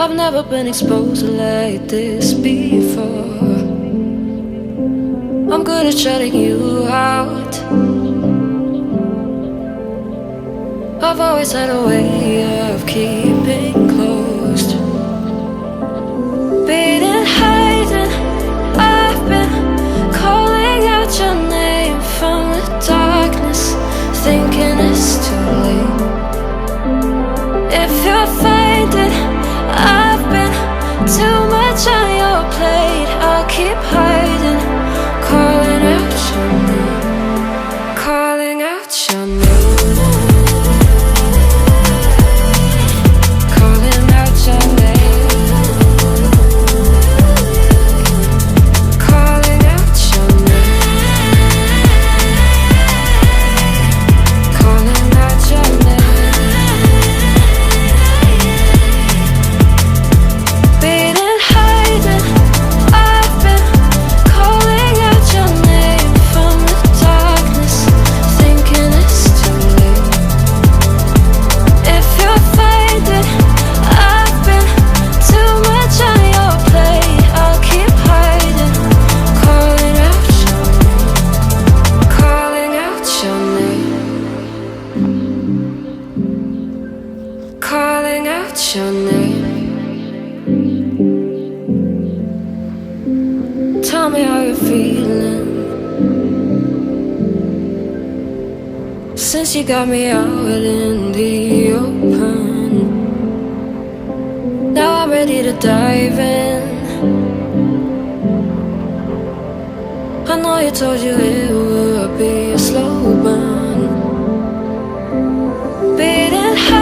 I've never been exposed like this before. I'm good at shutting you out. I've always had a way of keeping closed. Beating, hiding, I've been calling out your name from the darkness, thinking it's too late. If you're finding I've been too much on your plate, I'll keep hiding, calling out your name, calling out your name. Calling out your name. Tell me how you're feeling since you got me out in the open. Now I'm ready to dive in. I know you told you it would be a slow burn. Beating high,